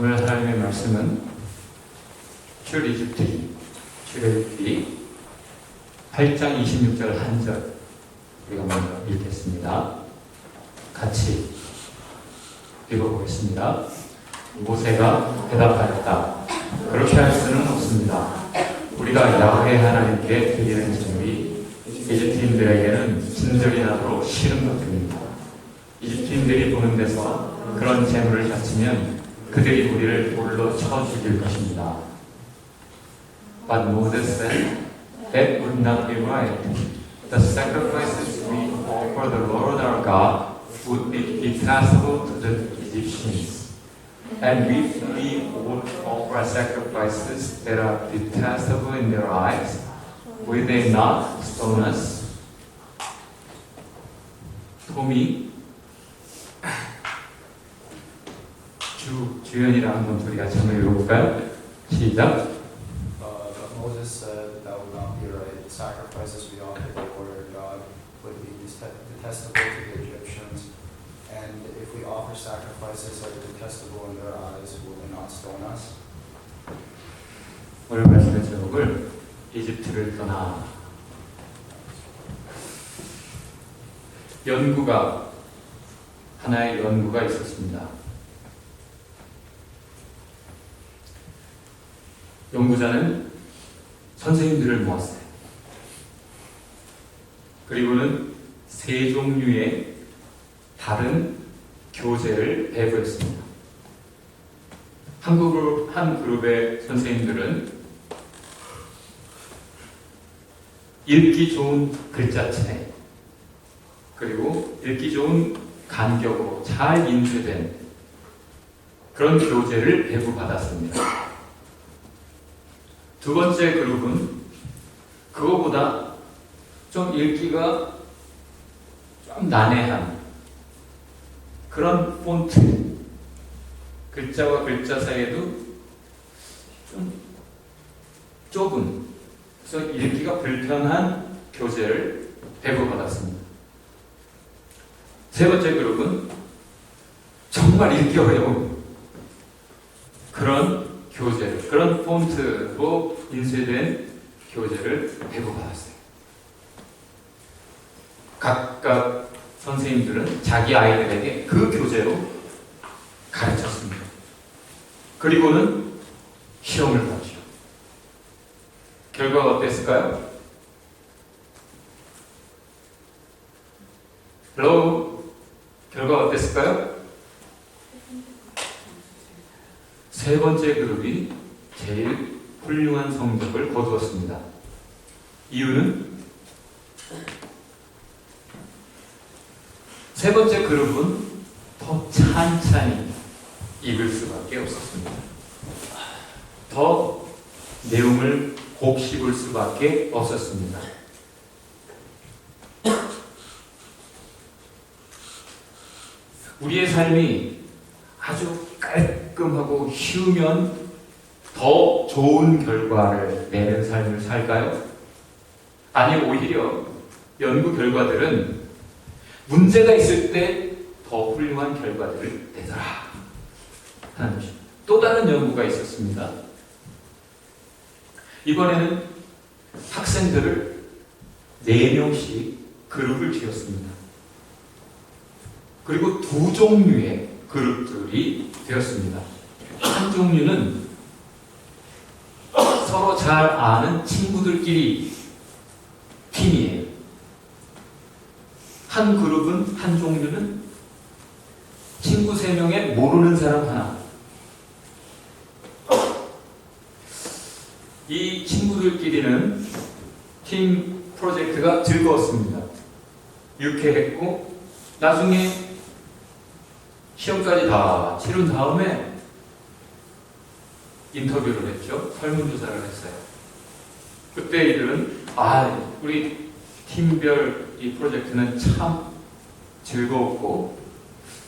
오늘 하나님의 말씀은 출애굽기 8장 26절 한 절 우리가 먼저 읽겠습니다. 같이 읽어보겠습니다. 모세가 대답하였다. 그렇게 할 수는 없습니다. 우리가 야훼 하나님께 드리는 제물이 이집트인들에게는 진절이 나도록 싫은 것들입니다. 이집트인들이 보는 데서 그런 제물을 바치면 그들이 우리를 돌로 쳐 죽일 것입니다. But Moses said, that would not be right. The sacrifices we offer the Lord our God would be detestable to the Egyptians. And if we would offer sacrifices that are detestable in their eyes, will they not stone us? 톰이 주연이랑 한번 우리 같이 한번 읽어볼까요? 시작. But Moses said that would not be right. The sacrifices we offer to the Lord God would be detestable to the Egyptians, and if we offer sacrifices that are detestable in their eyes, will they not stone us? 오늘 말씀의 제목을 이집트를 떠나. 하나의 연구가 있었습니다. 연구자는 선생님들을 모았어요. 그리고는 세 종류의 다른 교재를 배부했습니다. 한 그룹의 선생님들은 읽기 좋은 글자체, 그리고 읽기 좋은 간격으로 잘 인쇄된 그런 교재를 배부받았습니다. 두 번째 그룹은 그거보다 좀 읽기가 좀 난해한 그런 폰트, 글자와 글자 사이에도 좀 좁은, 그래서 읽기가 불편한 교재를 배부받았습니다. 세 번째 그룹은 정말 읽기 어려운 그런 교재를, 그런 폰트로 인쇄된 교재를 배부받았어요. 각각 선생님들은 자기 아이들에게 그 교재로 가르쳤습니다. 그리고는 시험을 봤죠. 결과가 어땠을까요? 결과가 어땠을까요? 세 번째 그룹이 제일 훌륭한 성적을 거두었습니다. 이유는 세 번째 그룹은 더 찬찬히 읽을 수밖에 없었습니다. 더 내용을 곱씹을 수밖에 없었습니다. 우리의 삶이 아주 깔끔하고 쉬우면 더 좋은 결과를 내는 삶을 살까요? 아니, 오히려 연구 결과들은 문제가 있을 때 더 훌륭한 결과들을 내더라 하는 것입니다. 또 다른 연구가 있었습니다. 이번에는 학생들을 4명씩 그룹을 지었습니다. 그리고 두 종류의 그룹들이 되었습니다. 한 종류는 서로 잘 아는 친구들끼리 팀이에요. 한 그룹은, 한 종류는 친구 3명에 모르는 사람 하나. 이 친구들끼리는 팀 프로젝트가 즐거웠습니다. 유쾌했고, 나중에 시험까지 다 치른 다음에 인터뷰를 했죠. 설문조사를 했어요. 그때 이들은 우리 팀별 이 프로젝트는 참 즐거웠고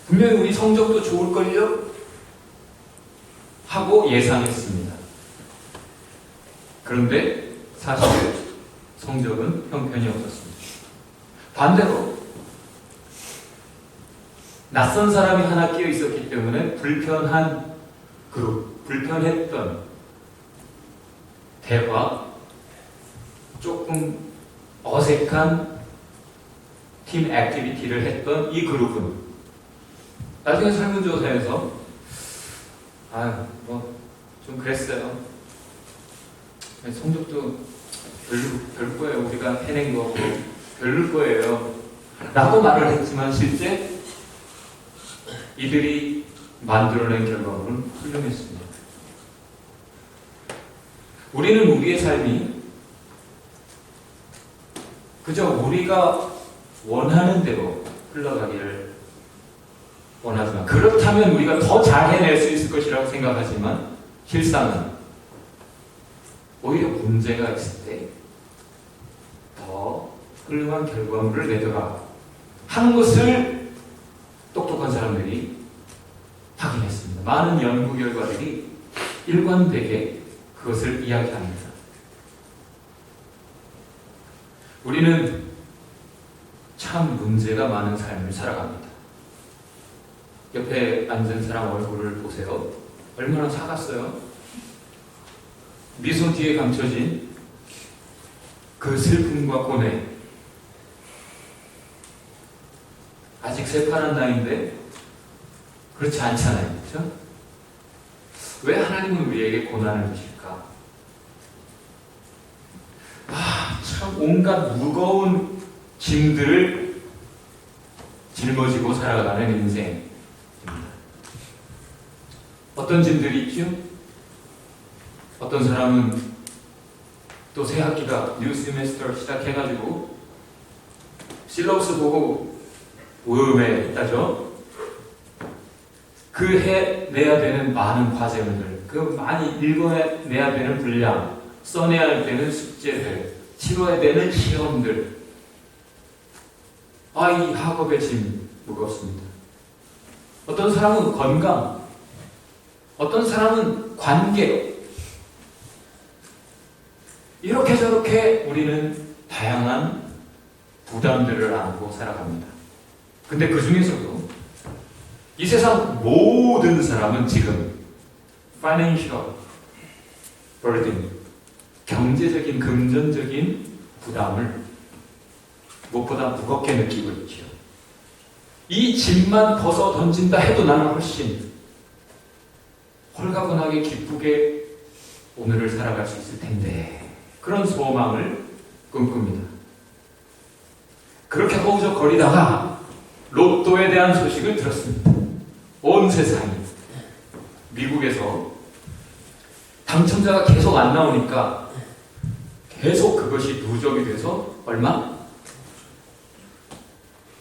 분명히 우리 성적도 좋을걸요? 하고 예상했습니다. 그런데 사실 성적은 형편이 없었습니다. 반대로 낯선 사람이 하나 끼어 있었기 때문에 불편한 그룹, 불편했던 대화, 조금 어색한 팀 액티비티를 했던 이 그룹은 나중에 설문조사에서 뭐 좀 그랬어요. 성적도 별로 거예요. 우리가 해낸 거고 별로 거예요 라고 말을 했지만 실제 이들이 만들어낸 결과물은 훌륭했습니다. 우리는 우리의 삶이 그저 우리가 원하는 대로 흘러가기를 원하지만, 그렇다면 우리가 더 잘 해낼 수 있을 것이라고 생각하지만 실상은 오히려 문제가 있을 때 더 훌륭한 결과물을 내더라 하는 것을 똑똑한 사람들이 확인했습니다. 많은 연구 결과들이 일관되게 그것을 이야기합니다. 우리는 참 문제가 많은 삶을 살아갑니다. 옆에 앉은 사람 얼굴을 보세요. 얼마나 작았어요? 미소 뒤에 감춰진 그 슬픔과 고뇌. 아직 새파란 나이인데 그렇지 않잖아요. 그렇죠? 왜 하나님은 우리에게 고난을 주실까? 참 온갖 무거운 짐들을 짊어지고 살아가는 인생입니다. 어떤 짐들이 있죠? 어떤 사람은 또 새 학기가 뉴 세메스터 시작해가지고 실러버스 보고 오음에 있다죠. 그 해 내야 되는 많은 과제들, 그 많이 읽어내야 되는 분량, 써내야 되는 숙제들, 치러야 되는 시험들. 이 학업의 짐 무겁습니다. 어떤 사람은 건강, 어떤 사람은 관계. 이렇게 저렇게 우리는 다양한 부담들을 안고 살아갑니다. 근데 그 중에서도 이 세상 모든 사람은 지금 financial burden, 경제적인, 금전적인 부담을 무엇보다 무겁게 느끼고 있죠. 이 짐만 벗어 던진다 해도 나는 훨씬 홀가분하게 기쁘게 오늘을 살아갈 수 있을 텐데, 그런 소망을 꿈꿉니다. 그렇게 허우적거리다가 로또에 대한 소식을 들었습니다. 온 세상이. 미국에서 당첨자가 계속 안 나오니까 계속 그것이 누적이 돼서 얼마?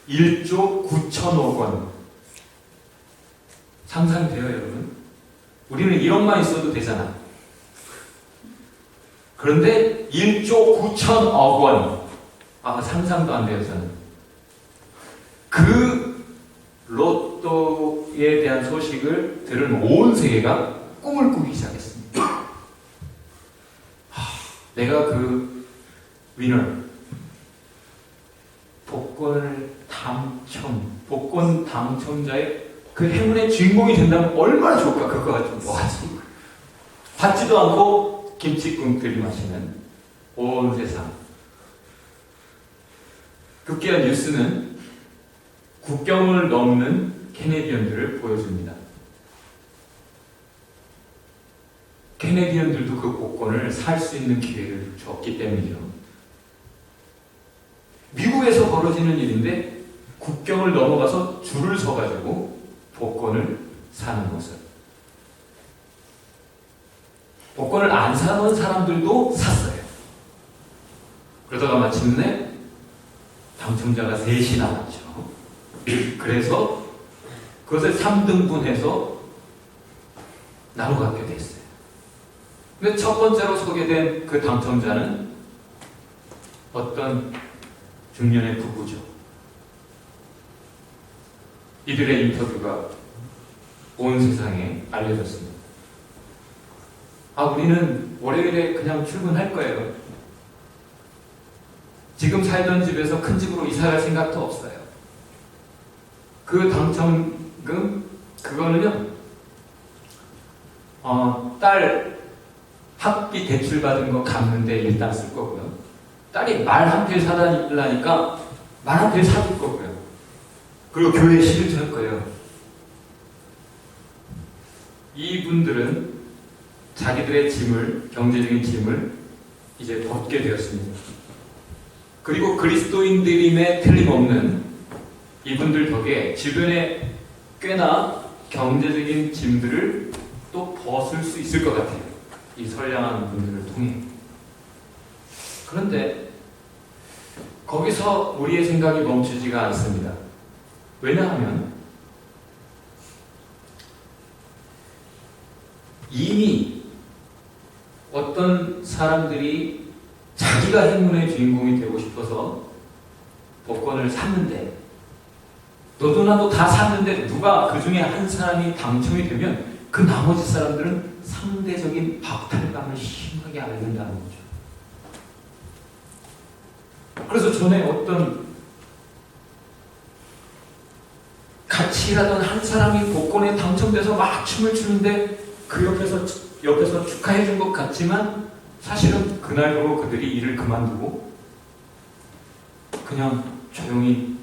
1조 9천억 원. 상상돼요, 여러분? 우리는 1억만 있어도 되잖아. 그런데 1조 9천억 원. 상상도 안 돼요, 저는. 그 로또에 대한 소식을 들은 온 세계가 꿈을 꾸기 시작했습니다. 내가 그 위너, 복권 당첨자의 그 행운의 주인공이 된다면 얼마나 좋을까? 그거가 좀 뭐하지? 받지도 않고 김치국 들이마시는 온 세상. 급기야 뉴스는 국경을 넘는 캐네디언들을 보여줍니다. 캐네디언들도 그 복권을 살 수 있는 기회를 줬기 때문이죠. 미국에서 벌어지는 일인데 국경을 넘어가서 줄을 서가지고 복권을 사는 것을. 복권을 안 사는 사람들도 샀어요. 그러다가 마침내 당첨자가 셋이 나왔죠. 그래서 그것을 3등분해서 나눠 갖게 됐어요. 근데 첫 번째로 소개된 그 당첨자는 어떤 중년의 부부죠. 이들의 인터뷰가 온 세상에 알려졌습니다. 우리는 월요일에 그냥 출근할 거예요. 지금 살던 집에서 큰 집으로 이사갈 생각도 없어요. 그 당첨금, 그거는요, 딸 학비 대출 받은 거 갚는데 일단 쓸 거고요. 딸이 말 한 필 사달라니까 말 한 필 사줄 거고요. 그리고 교회에 실을 할 거예요. 이분들은 자기들의 짐을, 경제적인 짐을 이제 벗게 되었습니다. 그리고 그리스도인들임에 틀림없는 이분들 덕에 주변에 꽤나 경제적인 짐들을 또 벗을 수 있을 것 같아요. 이 선량한 분들을 통해. 그런데 거기서 우리의 생각이 멈추지가 않습니다. 왜냐하면 이미 어떤 사람들이 자기가 행운의 주인공이 되고 싶어서 복권을 샀는데, 너도 나도 다 샀는데 누가 그 중에 한 사람이 당첨이 되면 그 나머지 사람들은 상대적인 박탈감을 심하게 앓는다는 거죠. 그래서 전에 어떤 같이 일하던 한 사람이 복권에 당첨돼서 막 춤을 추는데 그 옆에서 축하해 준 것 같지만 사실은 그날로 그들이 일을 그만두고 그냥 조용히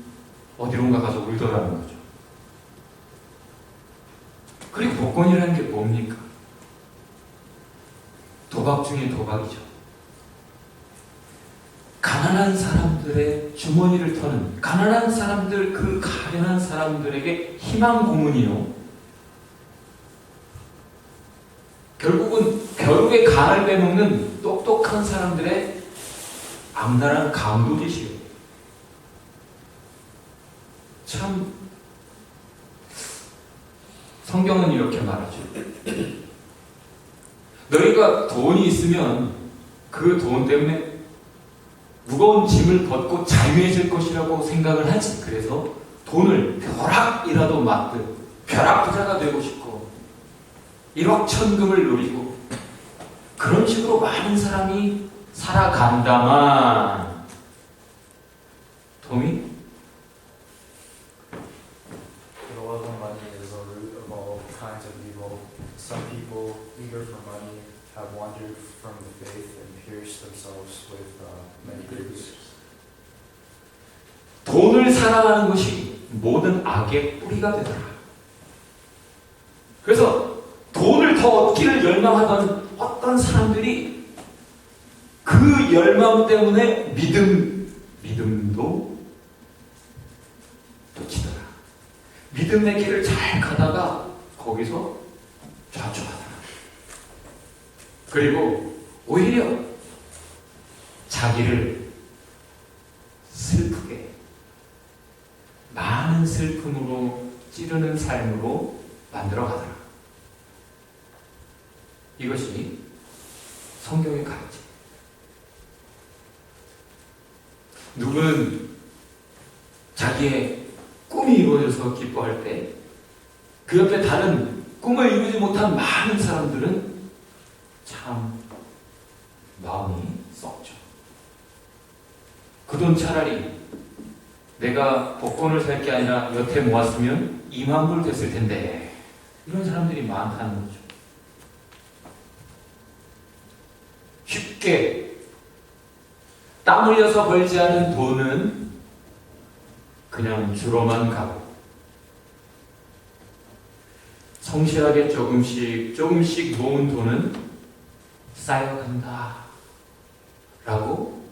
어디론가 가서 울더라는 거죠. 그리고 복권이라는 게 뭡니까? 도박 중에 도박이죠. 가난한 사람들의 주머니를 터는, 가난한 사람들, 그 가련한 사람들에게 희망 고문이요. 결국은 벼룩의 간을 빼먹는 똑똑한 사람들의 악랄한 강도짓이요. 참 성경은 이렇게 말하죠. 너희가 돈이 있으면 그 돈 때문에 무거운 짐을 벗고 자유해질 것이라고 생각을 하지. 그래서 돈을 벼락이라도 맞듯 벼락부자가 되고 싶고 1억 천금을 누리고 그런 식으로 많은 사람이 살아간다만, 도미? The love of money is the root of all kinds of evil. Some people, eager for money, have wandered from the faith and pierced themselves with many grieves. 돈을 사랑하는 것이 모든 악의 뿌리가 되더라. 그래서 돈을 더 얻기를 열망하던 어떤 사람들이 그 열망 때문에 믿음도 놓치더라. 믿음의 길을 잘 가다가 거기서 좌초하더라. 그리고 오히려 자기를 슬프게, 많은 슬픔으로 찌르는 삶으로 만들어 가더라. 이것이 성경의 가르침. 누구는 자기의 꿈이 이루어져서 기뻐할 때 그 옆에 다른 꿈을 이루지 못한 많은 사람들은 참 마음이 썩죠. 그 돈 차라리 내가 복권을 살 게 아니라 여태 모았으면 2만 불 됐을 텐데, 이런 사람들이 많다는 거죠. 쉽게 땀 흘려서 벌지 않은 돈은 그냥 주로만 가고, 성실하게 조금씩 모은 돈은 쌓여간다 라고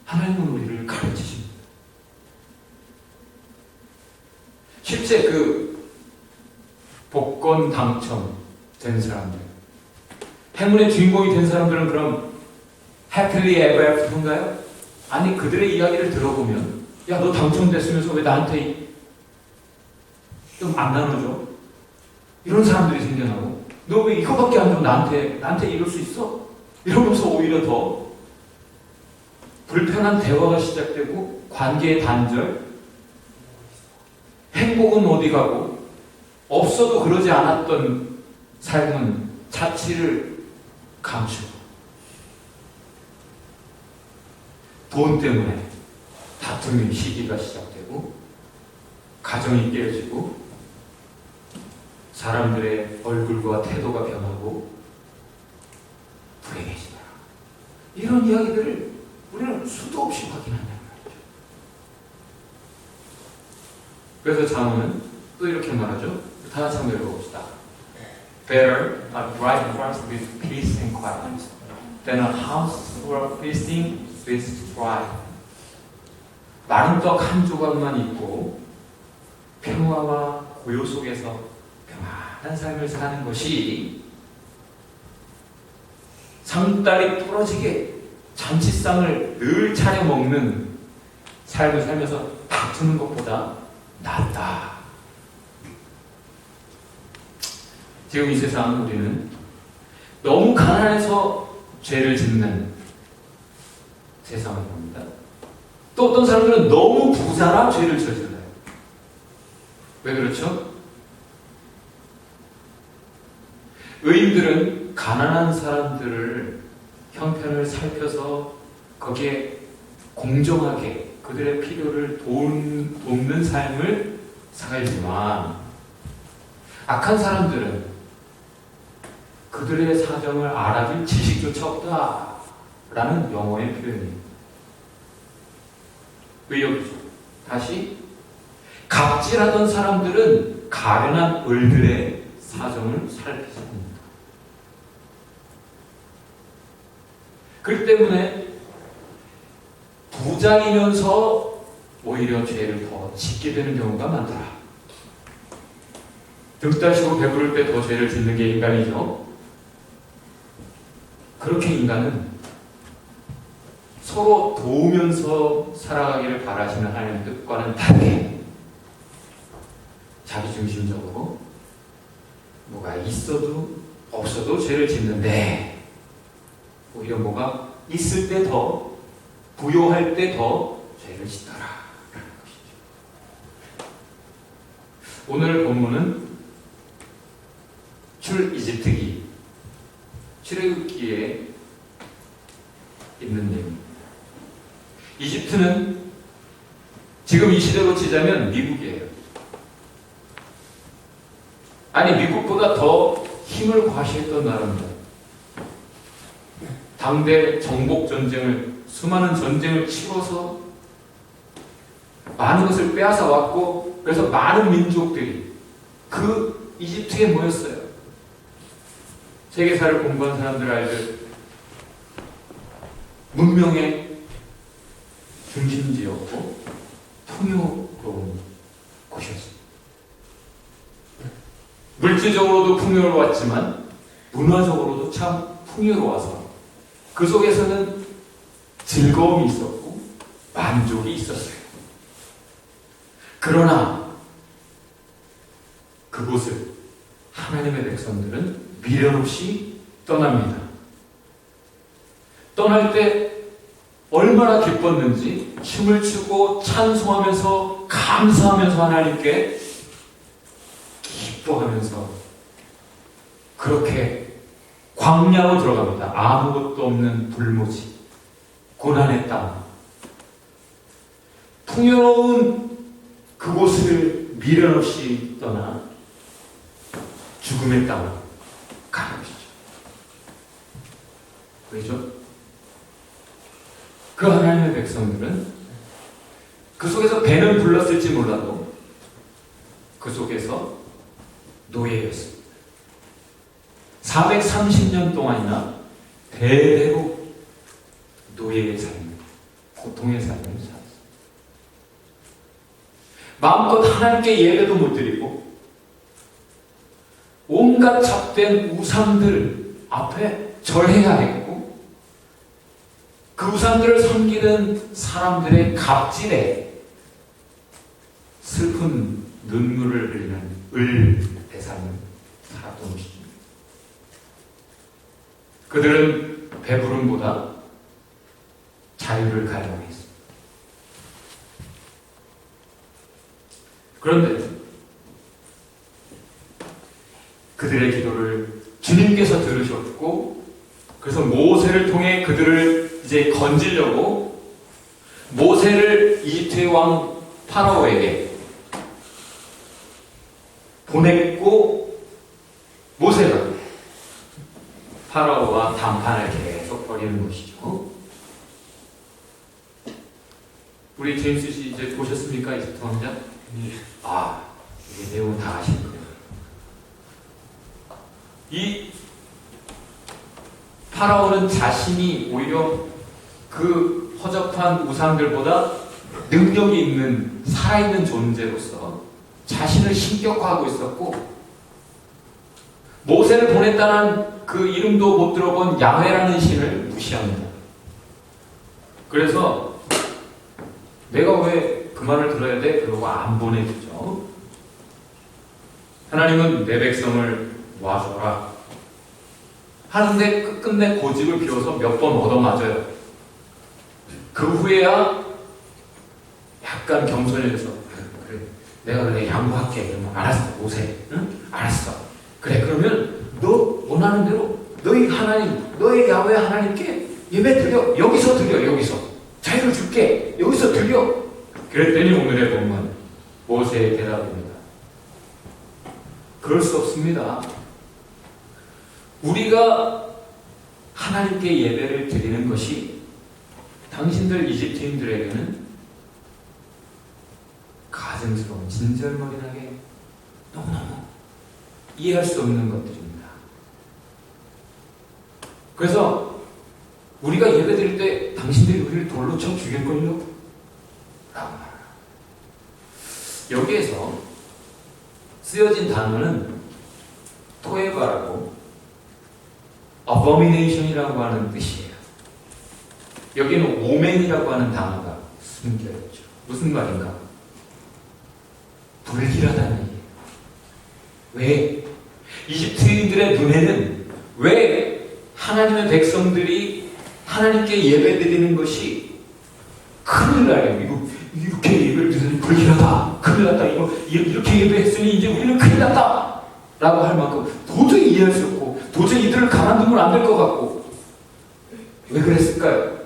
하나님은 우리를 가르치십니다. 실제 그 복권 당첨된 사람들, 행운의 주인공이 된 사람들은 그럼 happily ever after인가요? 아니, 그들의 이야기를 들어보면, 야, 너 당첨됐으면서 왜 나한테 좀 안 나눠줘? 이런 사람들이 생겨나고, 너 왜 이거밖에 안 줘? 나한테 이럴 수 있어? 이러면서 오히려 더 불편한 대화가 시작되고, 관계의 단절, 행복은 어디 가고, 없어도 그러지 않았던 삶은 자취를 감추고, 돈 때문에 다툼의 시기가 시작되고, 가정이 깨어지고, 사람들의 얼굴과 태도가 변하고 불행해지더라. 이런 이야기들을 우리는 수도 없이 확인한다는 말이죠. 그래서 장로는 또 이렇게 말하죠. 다 같이 한번 읽어봅시다. Better a bride price with peace and quiet than a house full of feasting with strife. 마른 떡 한 조각만 있고 평화와 고요 속에서 평안한 삶을 사는 것이 상다리 부러지게 잔치상을 늘 차려 먹는 삶을 살면서 다투는 것보다 낫다. 지금 이 세상 우리는 너무 가난해서 죄를 짓는 세상을 봅니다. 또 어떤 사람들은 너무 부자라 죄를 저질러요. 왜 그렇죠? 의인들은 가난한 사람들을 형편을 살펴서 거기에 공정하게 그들의 필요를 돕는 삶을 살지만 악한 사람들은 그들의 사정을 알아줄 지식조차 없다라는 영어의 표현입니다. 왜 여기죠? 다시 갑질하던 사람들은 가련한 을들의 사정을 살피지 않는다. 그렇기 때문에 부장이면서 오히려 죄를 더 짓게 되는 경우가 많더라. 등따시고 배부를 때 더 죄를 짓는 게 인간이죠. 그렇게 인간은 서로 도우면서 살아가기를 바라시는 하나님의 뜻과는 다르게 자기중심적으로 뭐가 있어도 없어도 죄를 짓는데 오히려 뭐가 있을 때 더 부요할 때 더 죄를 짓더라. 오늘 본문은 출이집트기, 출애굽기에 있는 내용입니다. 이집트는 지금 이 시대로 치자면 미국이에요. 아니 미국보다 더 힘을 과시했던 나라입니다. 당대 정복 전쟁을 수많은 전쟁을 치러서 많은 것을 빼앗아 왔고 그래서 많은 민족들이 그 이집트에 모였어요. 세계사를 공부한 사람들 알듯 문명의 중심지였고 풍요로운 곳이었습니다. 물질적으로도 풍요로웠지만 문화적으로도 참 풍요로워서 그 속에서는 즐거움이 있었고 만족이 있었어요. 그러나 그곳을 하나님의 백성들은 미련 없이 떠납니다. 떠날 때 얼마나 기뻤는지 춤을 추고 찬송하면서 감사하면서 하나님께 기뻐하면서 그렇게 광야로 들어갑니다. 아무것도 없는 불모지, 고난의 땅, 풍요로운 그곳을 미련 없이 떠나 죽음의 땅으로 가는 것이죠. 왜죠? 그 하나님의 백성들은 그 속에서 배는 불렀을지 몰라도 그 속에서 노예였습니다. 430년 동안이나 대대로 노예의 삶, 고통의 삶을 살았습니다. 마음껏 하나님께 예배도 못 드리고 온갖 잡된 우상들 앞에 절해야 했고 그 우상들을 섬기는 사람들의 갑질에 슬픈 눈물을 흘리는 을의 삶을 살았던 것이죠. 그들은 배부름보다 자유를 갈망했습니다. 그런데 그들의 기도를 주님께서 들으셨고 그래서 모세를 통해 그들을 이제 건지려고 모세를 이집트의 왕 파라오에게 보냈고 모세가 파라오와 담판을 계속 벌이는 것이죠. 우리 제임스 씨 이제 보셨습니까? 이집트 왕자? 아, 이게 내용 다 아시는군요. 이 파라오는 자신이 오히려 그 허접한 우상들보다 능력이 있는 살아있는 존재로서 자신을 신격화하고 있었고, 모세를 보냈다는 그 이름도 못 들어본 야훼라는 신을 무시합니다. 그래서 내가 왜 그 말을 들어야 돼? 그러고 안 보내주죠. 하나님은 내 백성을 모아줘라 하는데 끝끝내 고집을 피워서 몇 번 얻어맞아요. 그 후에야 약간 겸손해져서 그래, 내가 그래 양보할게. 그러면 알았어, 모세. 응? 알았어. 그래, 그러면 너 원하는 대로 너희 하나님, 너희 야훼 하나님께 예배 드려. 여기서 드려. 여기서 자유를 줄게. 여기서 드려. 그랬더니 오늘의 본문 모세의 대답입니다. 그럴 수 없습니다. 우리가 하나님께 예배를 드리는 것이 당신들 이집트인들에게는 가증스러운, 진절머리나게 너무너무 이해할 수 없는 것들입니다. 그래서 우리가 예배 드릴 때 당신들이 우리를 돌로 쳐 죽일걸요? 라고 말합니다. 여기에서 쓰여진 단어는 토에바라고 abomination이라고 하는 뜻이에요. 여기는 오멘이라고 하는 단어가 숨겨있죠. 무슨 말인가? 불길하다는 얘기예요. 왜? 이집트인들의 눈에는 왜 하나님의 백성들이 하나님께 예배드리는 것이 큰일 나요. 이렇게 예배를 드리니 불길하다. 큰일 났다. 이렇게 예배했으니 이제 우리는 큰일 났다. 라고 할 만큼 도저히 이해할 수 없고, 도저히 이들을 가만두면 안 될 것 같고. 왜 그랬을까요?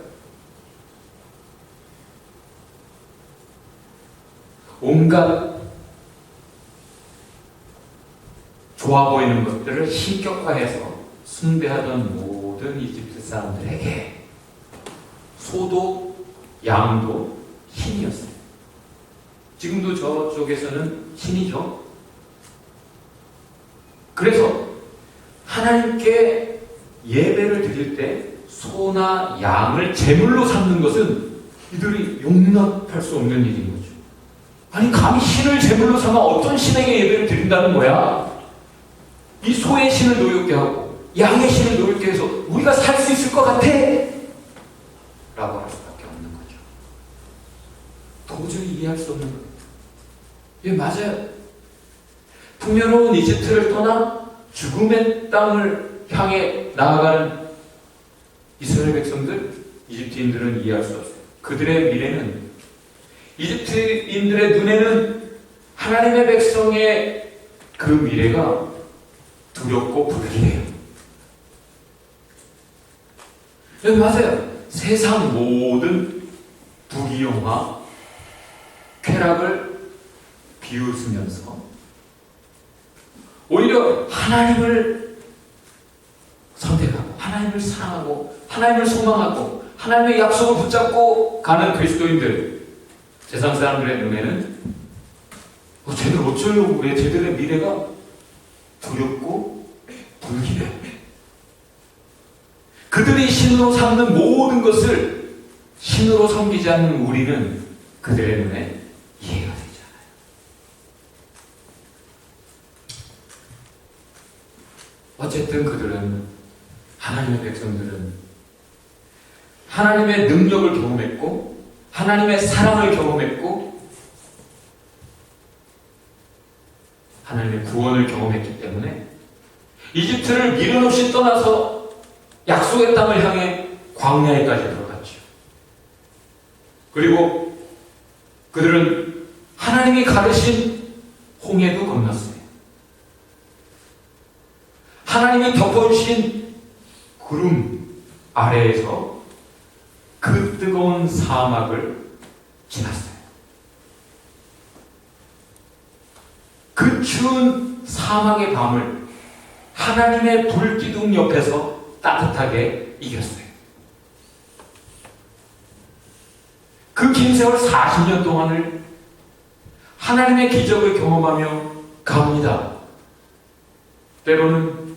온갖 좋아 보이는 것들을 신격화해서 숭배하던 모든 이집트 사람들에게 소도 양도 신이었어요. 지금도 저쪽에서는 신이죠. 그래서 하나님께 예배를 드릴 때 소나 양을 제물로 삼는 것은 이들이 용납할 수 없는 일인 거죠. 아니, 감히 신을 제물로 삼아 어떤 신에게 예배를 드린다는 거야? 이 소의 신을 노엽게 하고 양의 신을 노엽게 해서 우리가 살 수 있을 것 같아? 라고 할 수밖에 없는 거죠. 도저히 이해할 수 없는 거예요. 예, 맞아요. 풍요로운 이집트를 떠나 죽음의 땅을 향해 나아가는 이스라엘 백성들, 이집트인들은 이해할 수 없어요. 그들의 미래는, 이집트인들의 눈에는 하나님의 백성의 그 미래가 두렵고 불길해요. 네, 맞아요. 세상 모든 부귀영화, 쾌락을 비웃으면서 오히려 하나님을 선택하고 하나님을 사랑하고 하나님을 소망하고 하나님의 약속을 붙잡고 가는 그리스도인들, 세상 사람들의 눈에는 쟤들 어쩌려고 그래? 쟤들의 미래가 두렵고 불길해. 그들이 신으로 삼는 모든 것을 신으로 섬기지 않는 우리는 그들의 눈에 이해가 되잖아요. 어쨌든 그들은, 하나님의 백성들은 하나님의 능력을 경험했고 하나님의 사랑을 경험했고 하나님의 구원을 경험했기 때문에 이집트를 미련 없이 떠나서 약속의 땅을 향해 광야에까지 들어갔죠. 그리고 그들은 하나님이 가르신 홍해도 건넜어요. 하나님이 덮어주신 구름 아래에서 그 뜨거운 사막을 지났어요. 그 추운 사막의 밤을 하나님의 불기둥 옆에서 따뜻하게 이겼어요. 그 긴 세월 40년 동안을 하나님의 기적을 경험하며 갑니다. 때로는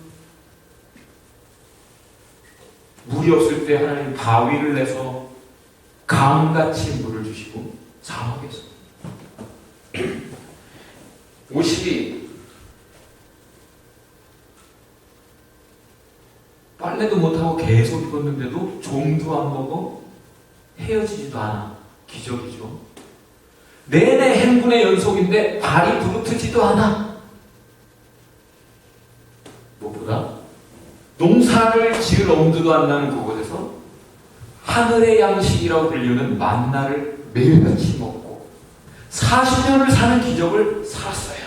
물이 없을 때 하나님 바위를 내서 강같이 물을 주시고 사막에서 옷이 빨래도 못하고 계속 입었는데도 좀도 안 먹어 헤어지지도 않아. 기적이죠. 내내 행군의 연속인데 발이 부르트지도 않아. 무엇보다 농사를 지을 엄두도 안 나는 그곳에서 하늘의 양식이라고 불리는 만나를 매일같이 먹고 40년을 사는 기적을 살았어요.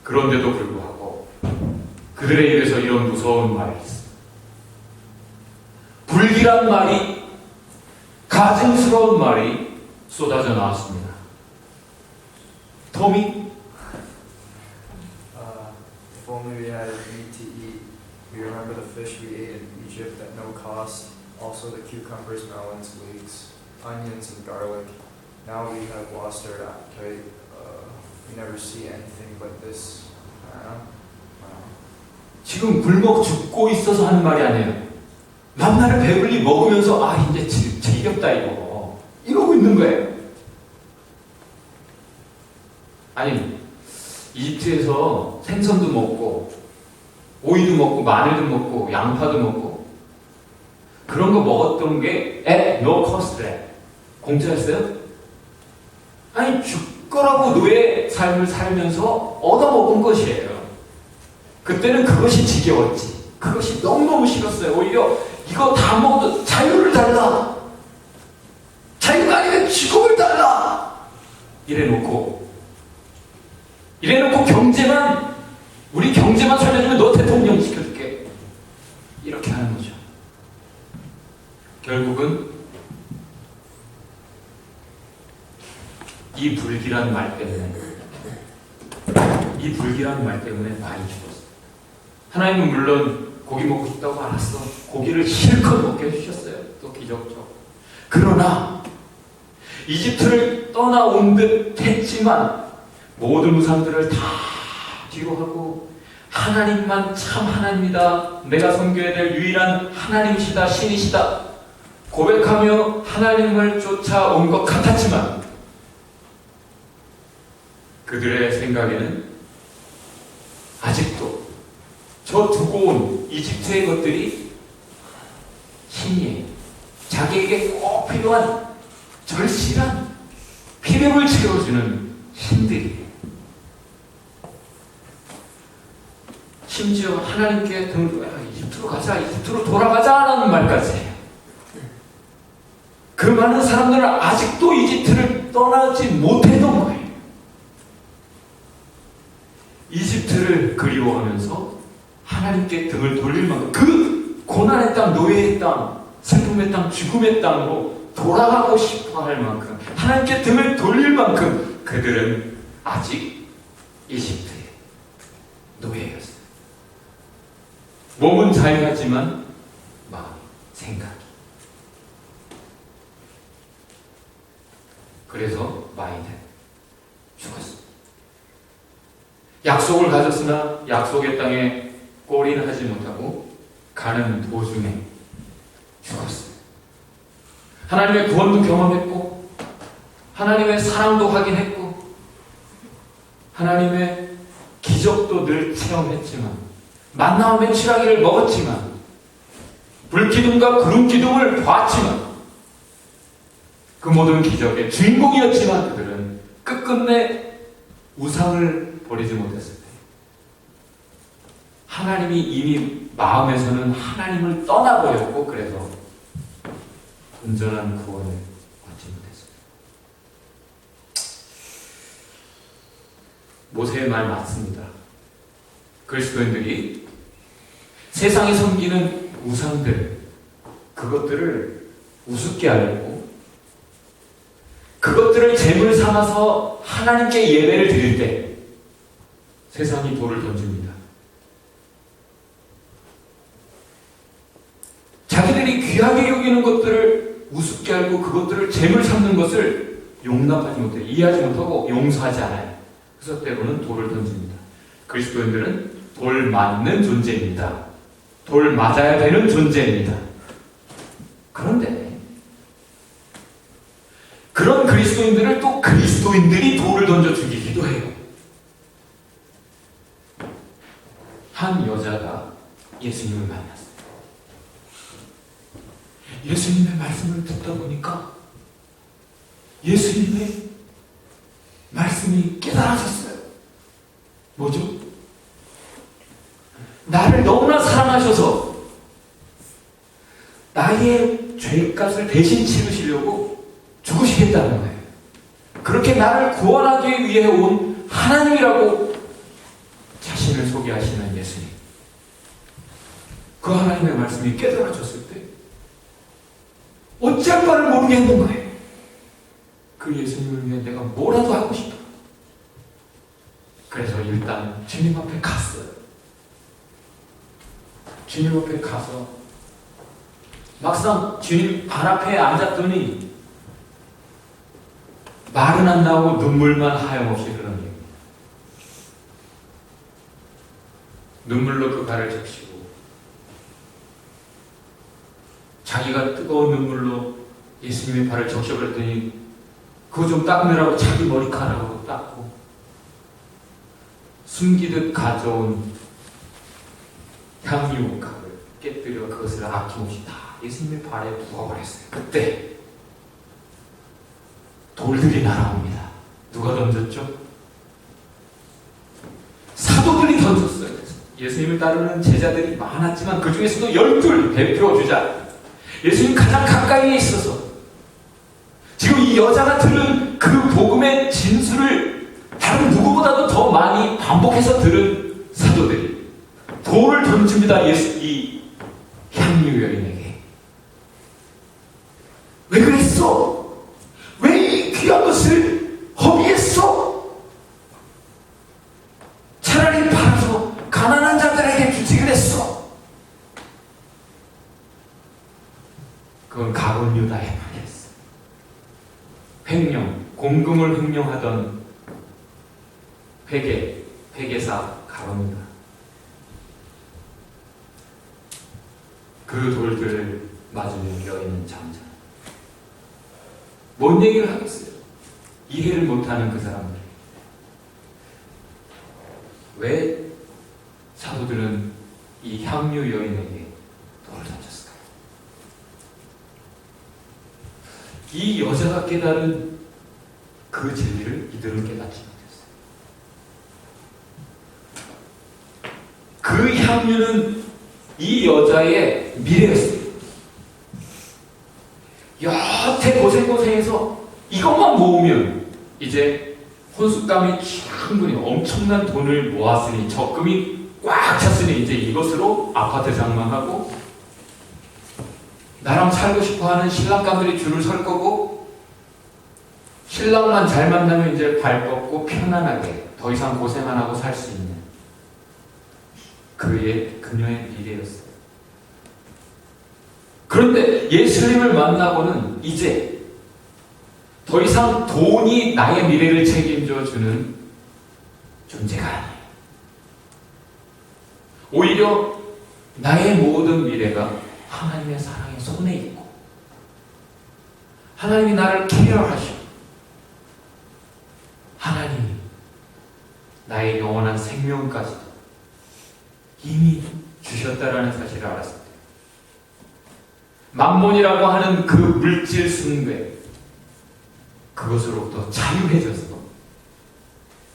그런데도 불구하고 그들의 입에서 이런 무서운 말이 있어요. 불길한 말이, 가증스러운 말이 쏟아져 나왔습니다. 토미? If only we had meat to eat. We remember the fish we ate in Egypt at no cost. Also the cucumbers, melons, leeks, onions, and garlic. Now we have lost our appetite. We never see anything but this. 지금 굶어 죽고 있어서 하는 말이 아니에요. 만나를 배불리 먹으면서 아 이제 지겹다 이러고 있는 거예요. 아니 이집트에서 생선도 먹고 오이도 먹고 마늘도 먹고 양파도 먹고 그런 거 먹었던 게 at no cost래. 공짜였어요? 아니 죽거라고 노예 삶을 살면서 얻어먹은 것이에요. 그때는 그것이 지겨웠지. 그것이 너무너무 싫었어요. 오히려 이거 다 먹어도 자유를 달라. 자유가 아니면 죽음을 달라. 이래놓고 경제만 우리 경제만 살려주면 너 대통령 시켜줄게. 이렇게 하는 거죠. 결국은 이 불길한 말 때문에 많이 죽었어요. 하나님은 물론 고기 먹고 싶다고 알았어. 고기를 실컷 먹게 해주셨어요. 또 기적적. 그러나 이집트를 떠나온 듯 했지만 모든 우상들을 다 뒤로 하고 하나님만 참 하나님이다. 내가 섬겨야 될 유일한 하나님이시다. 신이시다. 고백하며 하나님을 쫓아온 것 같았지만 그들의 생각에는 아직도 저 두고 온 이집트의 것들이 신이에요. 자기에게 꼭 필요한 절실한 필요를 채워주는 신들이에요. 심지어 하나님께 등을 돌려 이집트로 가자, 이집트로 돌아가자라는 말까지 해요. 그 많은 사람들은 아직도 이집트를 떠나지 못했던 거예요. 이집트를 그리워하면서 하나님께 등을 돌릴 만큼 그 고난의 땅, 노예의 땅, 슬픔의 땅, 죽음의 땅으로 돌아가고 싶어 할 만큼 하나님께 등을 돌릴 만큼 그들은 아직 이집트의 노예였어요. 몸은 자유하지만 마음, 생각이. 그래서 마이는 죽었습니다. 약속을 가졌으나 약속의 땅에 골인을 하지 못하고 가는 도중에 죽었어요. 하나님의 구원도 경험했고 하나님의 사랑도 확인했고 하나님의 기적도 늘 체험했지만 만나와 메추라기를 먹었지만 불기둥과 구름기둥을 봤지만 그 모든 기적의 주인공이었지만 그들은 끝끝내 우상을 버리지 못했을 때 하나님이 이미 마음에서는 하나님을 떠나버렸고 그래서 온전한 구원을 받지 못했습니다. 모세의 말 맞습니다. 그리스도인들이 세상에 섬기는 우상들 그것들을 우습게 하려고 그것들을 제물 삼아서 하나님께 예배를 드릴 때 세상이 돌을 던집니다. 자기들이 귀하게 여기는 것들을 우습게 알고 그것들을 재물 삼는 것을 용납하지 못해, 이해하지 못하고 용서하지 않아요. 그래서 때로는 돌을 던집니다. 그리스도인들은 돌 맞는 존재입니다. 돌 맞아야 되는 존재입니다. 그런데 그런 그리스도인들을 또 그리스도인들이 돌을 던져 죽이기도 해요. 한 여자가 예수님을 만났어요. 예수님의 말씀을 듣다 보니까 예수님의 말씀이 깨달아졌어요. 뭐죠? 나를 너무나 사랑하셔서 나의 죄값을 대신 치르시려고 죽으시겠다는 거예요. 그렇게 나를 구원하기 위해 온 하나님이라고 자신을 소개하시는 예수님. 그 하나님의 말씀이 깨달아졌을 때 어찌할 바를 모르겠는 거예요. 그 예수님을 위해 내가 뭐라도 하고 싶어. 그래서 일단 주님 앞에 갔어요. 주님 앞에 가서 막상 주님 발 앞에 앉았더니 말은 안 나오고 눈물만 하염없이 흘러내립니다. 눈물로 그 발을 적시고 자기가 뜨거운 눈물로 예수님의 발을 적셔버렸더니 그거 좀 닦느라고 자기 머리카락으로 닦고 숨기듯 가져온 향유값을 깨뜨려 그것을 아낌없이 다 예수님의 발에 부어버렸어요. 그때 돌들이 날아옵니다. 누가 던졌죠? 사도들이 던졌어요. 예수님을 따르는 제자들이 많았지만 그 중에서도 12 대표주자, 예수님 가장 가까이에 있어서 지금 이 여자가 들은 그 복음의 진술을 다른 누구보다도 더 많이 반복해서 들은 사도들이 돌을 던집니다. 이 향유 여인에게. 왜 그랬어? 왜 이 귀한 것을 허비했어? 차라리 팔아서 가난한 자들에게 주지 그랬어. 그건 가룟 유다의 말이었어. 횡령, 공금을 횡령하던 회계사 가룟 유다. 그 돌들을 맞으며 여인은 잠자. 뭔 얘기를 하겠어요? 이해를 못하는 그 사람들. 왜 사도들은 이 향유 여인에게 돌을 던졌을까요? 이 여자가 깨달은 그 진리를 이들은 깨닫지 못했어요. 그 향유는 이 여자의 미래였어요. 여태 고생해서 이것만 모으면 이제 혼숫감이 충분히 엄청난 돈을 모았으니 적금이 꽉 찼으니 이제 이것으로 아파트 장만하고 나랑 살고 싶어하는 신랑감들이 줄을 설 거고 신랑만 잘 만나면 이제 발 뻗고 편안하게 더 이상 고생 안 하고 살 수 있는 그녀의 미래였어요. 그런데 예수님을 만나고는 이제 더 이상 돈이 나의 미래를 책임져 주는 존재가 아니에요. 오히려 나의 모든 미래가 하나님의 사랑의 손에 있고 하나님이 나를 케어하시고 하나님이 나의 영원한 생명까지도 이미 주셨다라는 사실을 알았을 때 만몬이라고 하는 그 물질 숭배 그것으로부터 자유해져서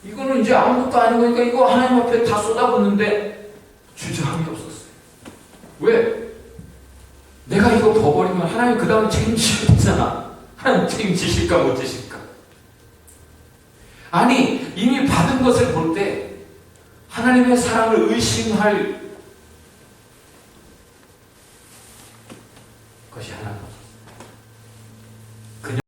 이거는 이제 아무것도 아닌 거니까 이거 하나님 앞에 다 쏟아붓는데 주저함이 없었어요. 왜? 내가 이거 버버리면 하나님 그 다음에 책임지셔야 되잖아. 하나님 책임지실까 못 지실까? 아니 이미 받은 것을 볼 때 하나님의 사랑을 의심할